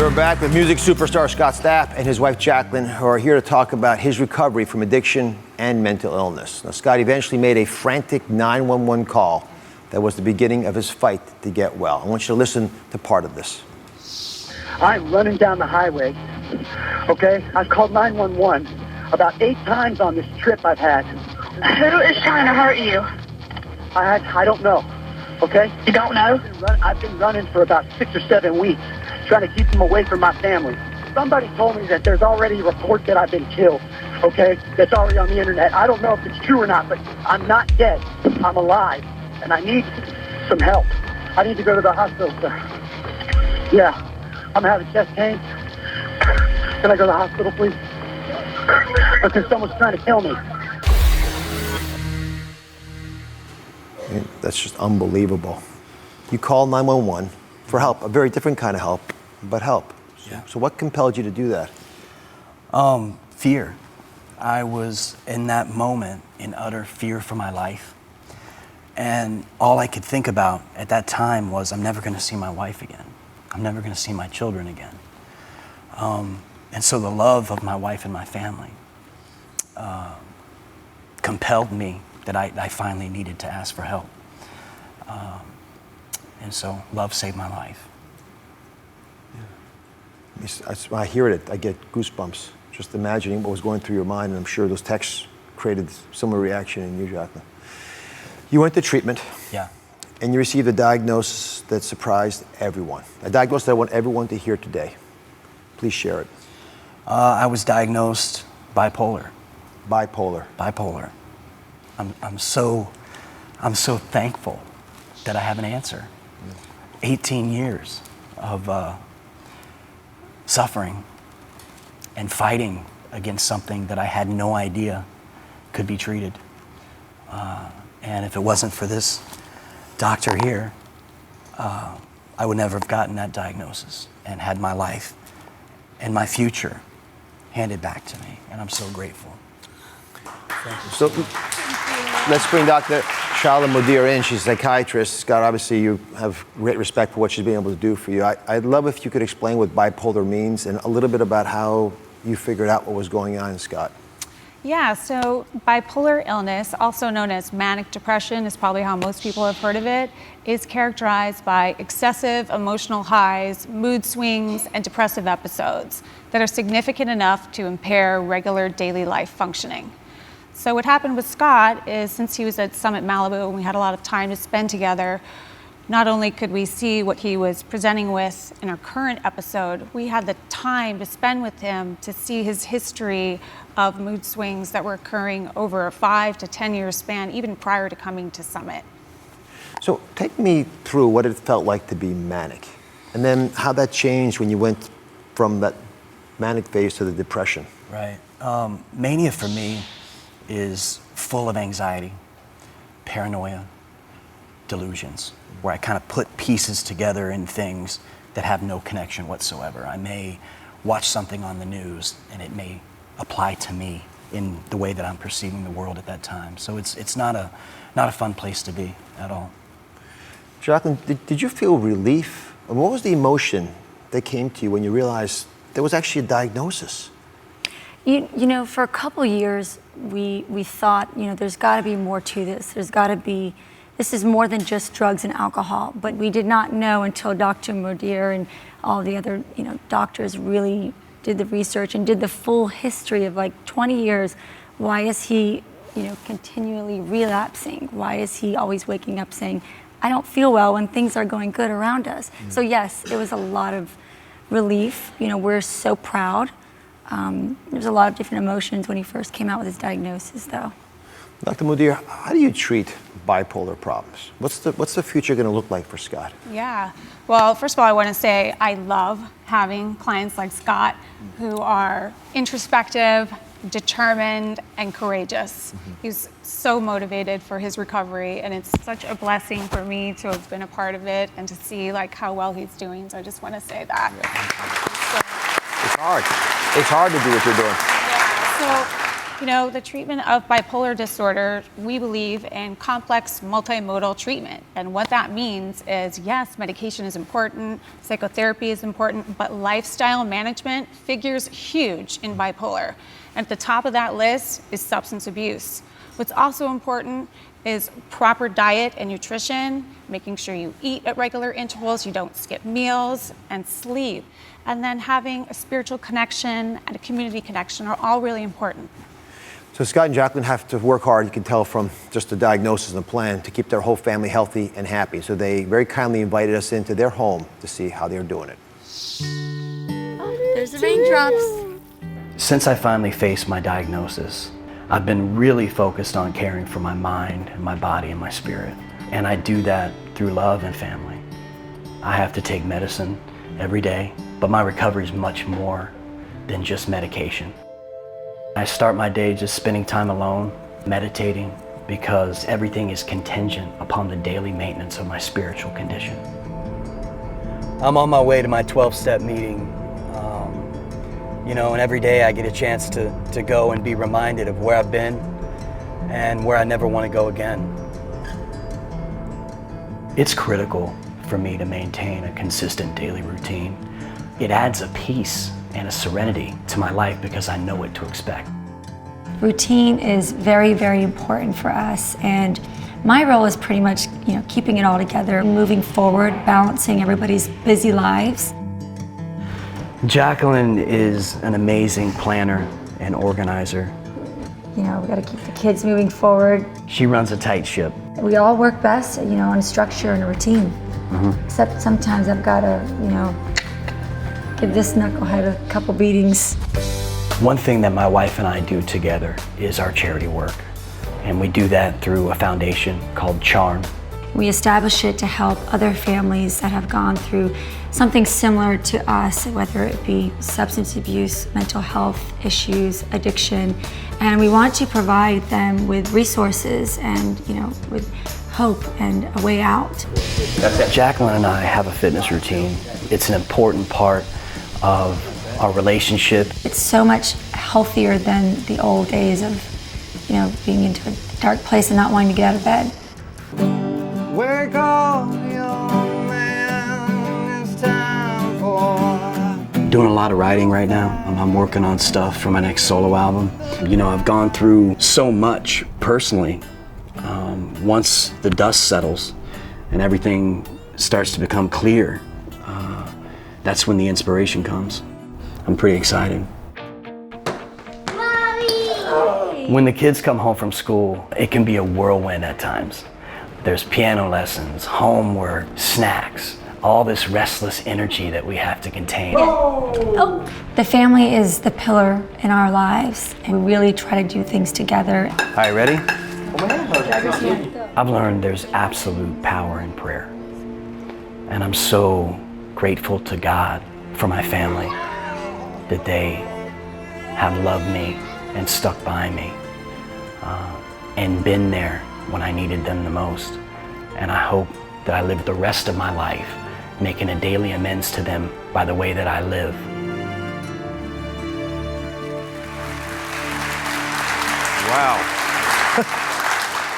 We're back with music superstar Scott Stapp and his wife Jacqueline, who are here to talk about his recovery from addiction and mental illness. Now, Scott eventually made a frantic 911 call that was the beginning of his fight to get well. I want you to listen to part of this. I'm running down the highway, okay? I've called 911 about 8 times on this trip I've had. Who is trying to hurt you? I don't know, okay? You don't know? I've been running for about 6 or 7 weeks, trying to keep them away from my family. Somebody told me that there's already a report that I've been killed, okay? That's already on the internet. I don't know if it's true or not, but I'm not dead. I'm alive, and I need some help. I need to go to the hospital, sir. Yeah, I'm having chest pain. Can I go to the hospital, please? Because someone's trying to kill me. That's just unbelievable. You called 911 for help, a very different kind of help, but help. Yeah. So what compelled you to do that? Fear. I was in that moment in utter fear for my life. And all I could think about at that time was, I'm never going to see my wife again. I'm never going to see my children again. And so the love of my wife and my family compelled me that I finally needed to ask for help. And so love saved my life. When I hear it, I get goosebumps, just imagining what was going through your mind, and I'm sure those texts created similar reaction in you, Jacqueline. You went to treatment. Yeah. And you received a diagnosis that surprised everyone. A diagnosis that I want everyone to hear today. Please share it. I was diagnosed bipolar. Bipolar. I'm so thankful that I have an answer. 18 years of suffering and fighting against something that I had no idea could be treated. And if it wasn't for this doctor here, I would never have gotten that diagnosis and had my life and my future handed back to me. And I'm so grateful. Thank you So let's bring Dr. Shala Mudir in. She's a psychiatrist. Scott, obviously you have great respect for what she's been able to do for you. I'd love if you could explain what bipolar means and a little bit about how you figured out what was going on, Scott. Yeah, so bipolar illness, also known as manic depression, is probably how most people have heard of it, is characterized by excessive emotional highs, mood swings, and depressive episodes that are significant enough to impair regular daily life functioning. So what happened with Scott is, since he was at Summit Malibu and we had a lot of time to spend together, not only could we see what he was presenting with in our current episode, we had the time to spend with him to see his history of mood swings that were occurring over a 5 to 10 year span, even prior to coming to Summit. So take me through what it felt like to be manic, and then how that changed when you went from that manic phase to the depression. Right. Mania for me is full of anxiety, paranoia, delusions, where I kind of put pieces together in things that have no connection whatsoever. I may watch something on the news and it may apply to me in the way that I'm perceiving the world at that time. So it's not a fun place to be at all. Jacqueline, did you feel relief? And what was the emotion that came to you when you realized there was actually a diagnosis? You know, for a couple years, we thought, there's got to be more to this. This is more than just drugs and alcohol. But we did not know until Dr. Mudir and all the other, doctors really did the research and did the full history of like 20 years. Why is he, continually relapsing? Why is he always waking up saying, I don't feel well when things are going good around us? So yes, it was a lot of relief. We're so proud. There's a lot of different emotions when he first came out with his diagnosis, though. Dr. Mudir, how do you treat bipolar problems? What's the future going to look like for Scott? Yeah, well, first of all, I want to say I love having clients like Scott who are introspective, determined, and courageous. He's so motivated for his recovery, and it's such a blessing for me to have been a part of it and to see how well he's doing. So I just want to say that. It's hard. It's hard to do what you're doing. Yeah, so You know, the treatment of bipolar disorder, we believe in complex multimodal treatment. And what that means is, yes, medication is important, psychotherapy is important, but lifestyle management figures huge in bipolar. And at the top of that list is substance abuse. What's also important is proper diet and nutrition, making sure you eat at regular intervals, you don't skip meals, and sleep. And then having a spiritual connection and a community connection are all really important. So Scott and Jacqueline have to work hard, you can tell from just the diagnosis and the plan, to keep their whole family healthy and happy. So they very kindly invited us into their home to see how they're doing it. There's the raindrops. Since I finally faced my diagnosis, I've been really focused on caring for my mind and my body and my spirit. And I do that through love and family. I have to take medicine every day, but my recovery is much more than just medication. I start my day just spending time alone, meditating, because everything is contingent upon the daily maintenance of my spiritual condition. I'm on my way to my 12-step meeting, and every day I get a chance to go and be reminded of where I've been and where I never want to go again. It's critical for me to maintain a consistent daily routine. It adds a peace and a serenity to my life because I know what to expect. Routine is very, very important for us, and my role is pretty much, keeping it all together, moving forward, balancing everybody's busy lives. Jacqueline is an amazing planner and organizer. We got to keep the kids moving forward. She runs a tight ship. We all work best, on a structure and a routine. Except sometimes I've got to, give this knucklehead a couple beatings. One thing that my wife and I do together is our charity work. And we do that through a foundation called Charm. We establish it to help other families that have gone through something similar to us, whether it be substance abuse, mental health issues, addiction. And we want to provide them with resources and, with hope and a way out. Jacqueline and I have a fitness routine. It's an important part of our relationship. It's so much healthier than the old days of, being into a dark place and not wanting to get out of bed. Wake up, young man, it's time for... Doing a lot of writing right now. I'm working on stuff for my next solo album. I've gone through so much personally. Once the dust settles and everything starts to become clear, that's when the inspiration comes. I'm pretty excited. Mommy! When the kids come home from school, it can be a whirlwind at times. There's piano lessons, homework, snacks, all this restless energy that we have to contain. Oh. The family is the pillar in our lives, and we really try to do things together. All right, ready? I've learned there's absolute power in prayer. And I'm so grateful to God for my family, that they have loved me and stuck by me and been there when I needed them the most. And I hope that I live the rest of my life making a daily amends to them by the way that I live. Wow.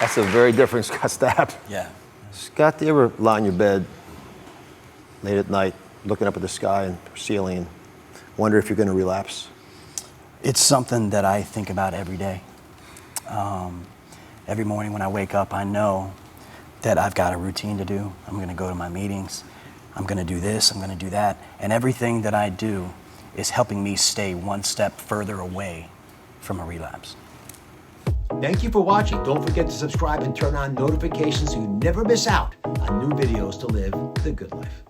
That's a very different Scott Stapp. Yeah. Scott, do you ever lie on your bed late at night, looking up at the sky and ceiling, and wonder if you're going to relapse? It's something that I think about every day. Every morning when I wake up, I know that I've got a routine to do. I'm going to go to my meetings. I'm going to do this. I'm going to do that. And everything that I do is helping me stay one step further away from a relapse. Thank you for watching. Don't forget to subscribe and turn on notifications so you never miss out on new videos to live the good life.